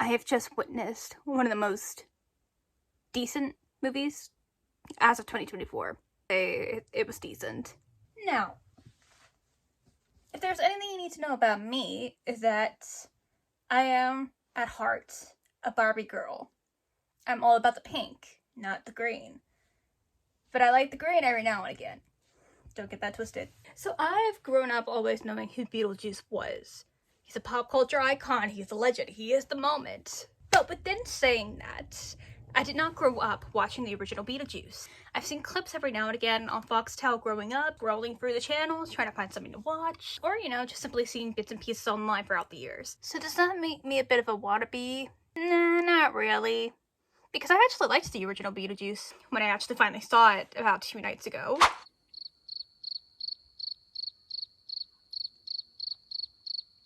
have just witnessed one of the most decent movies as of 2024. It was decent. Now, if there's anything you need to know about me, is that I am, at heart, a Barbie girl. I'm all about the pink, not the green. But I like the green every now and again. Don't get that twisted. So I've grown up always knowing who Beetlejuice was. He's a pop culture icon, he's a legend, he is the moment. But within saying that, I did not grow up watching the original Beetlejuice. I've seen clips every now and again on Foxtel growing up, scrolling through the channels, trying to find something to watch, or, you know, just simply seeing bits and pieces online throughout the years. So does that make me a bit of a wannabe? Nah, not really. Because I actually liked the original Beetlejuice when I actually finally saw it about 2 nights ago.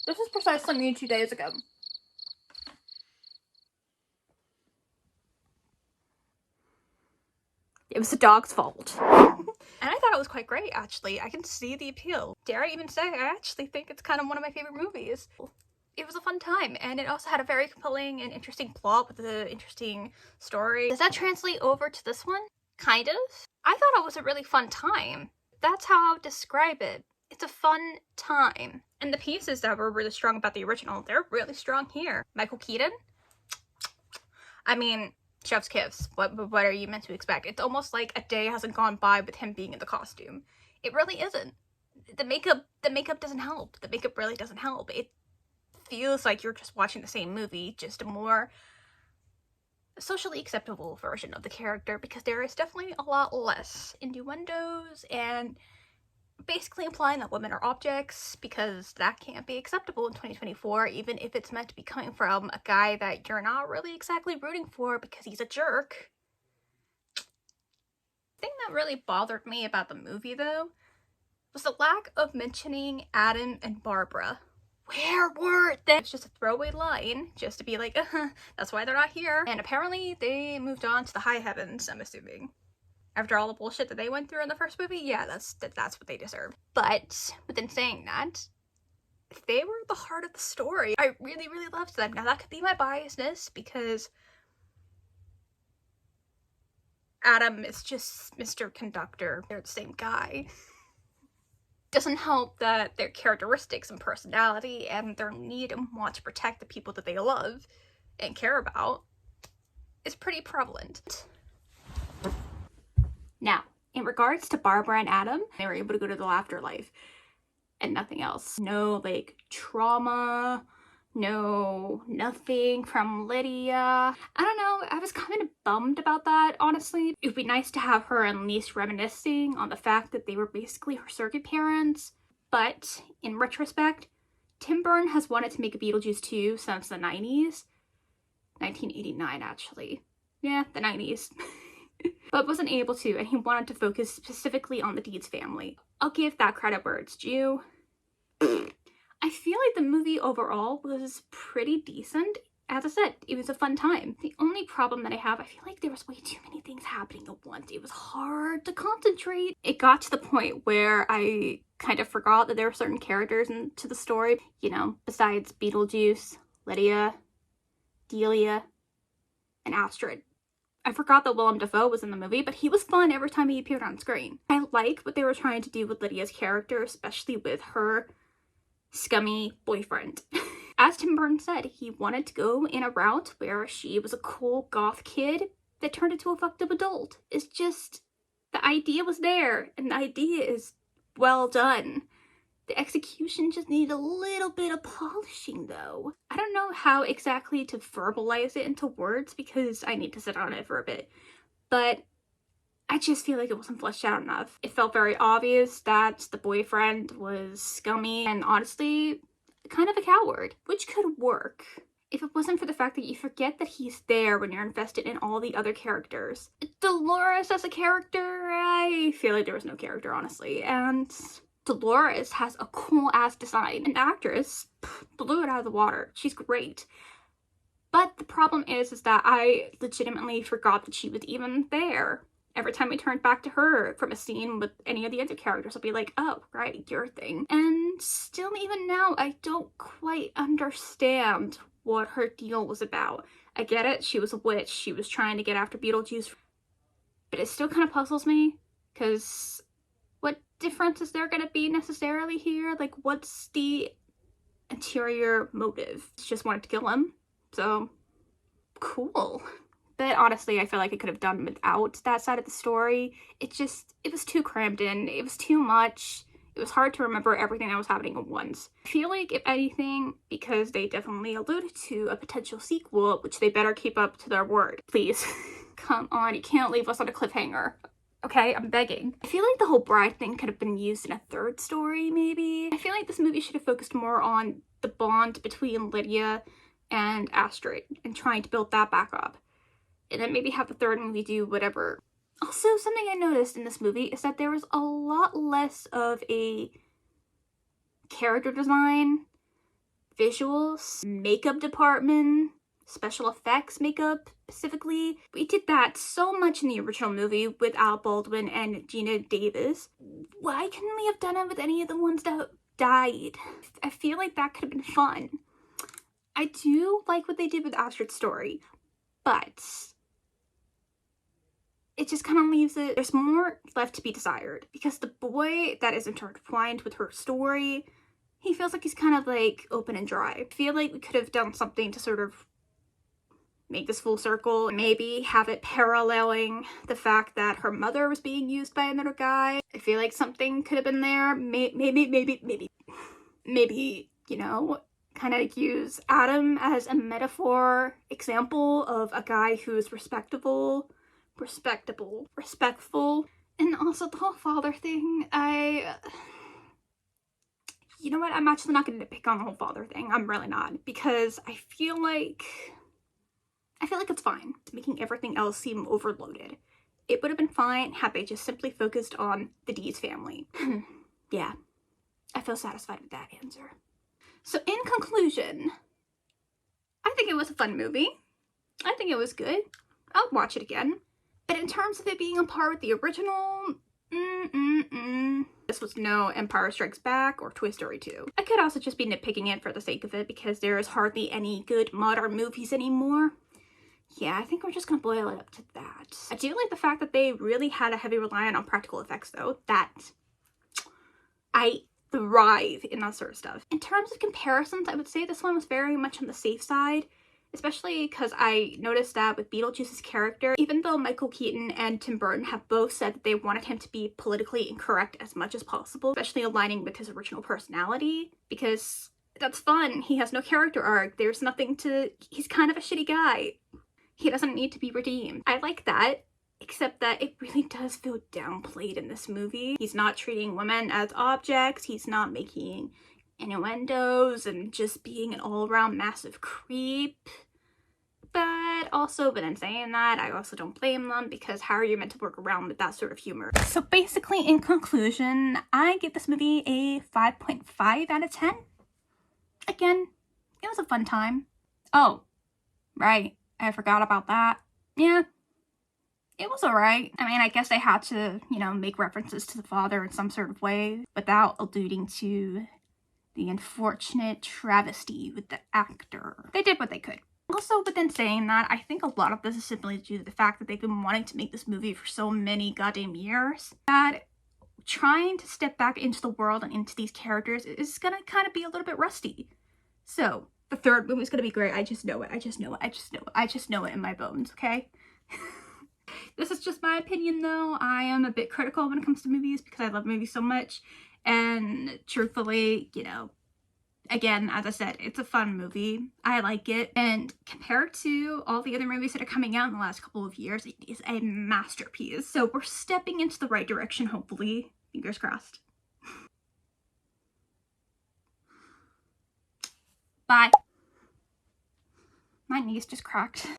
This was precisely me 2 days ago. It was the dog's fault. And I thought it was quite great, actually. I can see the appeal. Dare I even say, I actually think it's kind of one of my favorite movies. It was a fun time, and it also had a very compelling and interesting plot with an interesting story. Does that translate over to this one? Kind of. I thought it was a really fun time. That's how I would describe it. It's a fun time. And the pieces that were really strong about the original, they're really strong here. Michael Keaton? I mean, chef's kiss. What are you meant to expect? It's almost like a day hasn't gone by with him being in the costume. It really isn't. The makeup doesn't help. The makeup really doesn't help. It feels like you're just watching the same movie, just a more socially acceptable version of the character, because there is definitely a lot less innuendos and basically implying that women are objects, because that can't be acceptable in 2024, even if it's meant to be coming from a guy that you're not really exactly rooting for because he's a jerk. The thing that really bothered me about the movie, though, was the lack of mentioning Adam and Barbara. Where were they? It's just a throwaway line, just to be like, that's why they're not here. And apparently they moved on to the high heavens, I'm assuming. After all the bullshit that they went through in the first movie, yeah, that's what they deserve. But within saying that, they were the heart of the story. I really, really loved them. Now that could be my biasness, because Adam is just Mr. Conductor. They're the same guy. Doesn't help that their characteristics and personality and their need and want to protect the people that they love and care about is pretty prevalent. Now, in regards to Barbara and Adam, they were able to go to the afterlife and nothing else. No, like, trauma, no, nothing from Lydia. I don't know, I was kind of bummed about that, honestly. It would be nice to have her at least reminiscing on the fact that they were basically her surrogate parents. But, in retrospect, Tim Burton has wanted to make a Beetlejuice 2 since the 90s. 1989, actually. Yeah, the 90s. But wasn't able to, and he wanted to focus specifically on the Deetz family. I'll give that credit where it's due. I feel like the movie overall was pretty decent. As I said, it was a fun time. The only problem that I have, I feel like there was way too many things happening at once. It was hard to concentrate. It got to the point where I kind of forgot that there were certain characters into the story. You know, besides Beetlejuice, Lydia, Delia, and Astrid. I forgot that Willem Dafoe was in the movie, but he was fun every time he appeared on screen. I like what they were trying to do with Lydia's character, especially with her scummy boyfriend. As Tim Burton said, he wanted to go in a route where she was a cool goth kid that turned into a fucked up adult. It's just, the idea was there, and the idea is well done. The execution just needed a little bit of polishing, though. I don't know how exactly to verbalize it into words because I need to sit on it for a bit, but I just feel like it wasn't fleshed out enough. It felt very obvious that the boyfriend was scummy and honestly kind of a coward, which could work if it wasn't for the fact that you forget that he's there when you're invested in all the other characters. Dolores as a character, I feel like there was no character, honestly, and Dolores has a cool-ass design. An actress blew it out of the water. She's great. But the problem is that I legitimately forgot that she was even there. Every time we turned back to her from a scene with any of the other characters, I'll be like, oh, right, your thing. And still, even now, I don't quite understand what her deal was about. I get it, she was a witch, she was trying to get after Beetlejuice, but it still kind of puzzles me, because what difference is there gonna be necessarily here? Like, what's the interior motive? She just wanted to kill him, so cool. But honestly, I feel like I could have done without that side of the story. It was too crammed in, it was too much. It was hard to remember everything that was happening at once. I feel like, if anything, because they definitely alluded to a potential sequel, which they better keep up to their word. Please. Come on, you can't leave us on a cliffhanger. Okay, I'm begging. I feel like the whole bride thing could have been used in a third story, maybe. I feel like this movie should have focused more on the bond between Lydia and Astrid and trying to build that back up. And then maybe have the third movie do whatever. Also, something I noticed in this movie is that there was a lot less of a character design, visuals, makeup department, special effects makeup specifically. We did that so much in the original movie with Al Baldwin and Gina Davis. Why couldn't we have done it with any of the ones that died? I feel like that could have been fun. I do like what they did with Astrid's story, but it just kind of leaves it, there's more left to be desired, because the boy that is intertwined with her story, he feels like he's kind of like open and dry. I feel like we could have done something to sort of make this full circle, maybe have it paralleling the fact that her mother was being used by another guy. I feel like something could have been there. Maybe, you know, kind of use Adam as a metaphor example of a guy who's respectful, and also the whole father thing. You know what, I'm actually not going to pick on the whole father thing. I'm really not, because I feel like it's fine. It's making everything else seem overloaded. It would have been fine had they just simply focused on the Deetz family. Yeah, I feel satisfied with that answer. So in conclusion, I think it was a fun movie. I think it was good. I'll watch it again. But in terms of it being on par with the original, this was no Empire Strikes Back or Toy Story 2. I could also just be nitpicking it for the sake of it, because there is hardly any good modern movies anymore. Yeah, I think we're just gonna boil it up to that. I do like the fact that they really had a heavy reliance on practical effects, though. That I thrive in that sort of stuff. In terms of comparisons, I would say this one was very much on the safe side, especially because I noticed that with Beetlejuice's character, even though Michael Keaton and Tim Burton have both said that they wanted him to be politically incorrect as much as possible, especially aligning with his original personality, because that's fun. He has no character arc. There's nothing to... He's kind of a shitty guy. He doesn't need to be redeemed. I like that, except that it really does feel downplayed in this movie. He's not treating women as objects. He's not making innuendos and just being an all-around massive creep. But in saying that, I also don't blame them, because how are you meant to work around with that sort of humor? So basically, in conclusion, I give this movie a 5.5 out of 10. Again, it was a fun time. Oh, right, I forgot about that. Yeah, it was alright. I mean, I guess they had to, you know, make references to the father in some sort of way without alluding to the unfortunate travesty with the actor. They did what they could. Also, within saying that, I think a lot of this is simply due to the fact that they've been wanting to make this movie for so many goddamn years, that trying to step back into the world and into these characters is gonna kind of be a little bit rusty. So, the third movie is gonna be great. I just know it. I just know it in my bones, okay? This is just my opinion, though. I am a bit critical when it comes to movies, because I love movies so much. And truthfully, you know, again, as I said, it's a fun movie. I like it. And compared to all the other movies that are coming out in the last couple of years, it is a masterpiece. So we're stepping into the right direction, hopefully. Fingers crossed. Bye. My knees just cracked.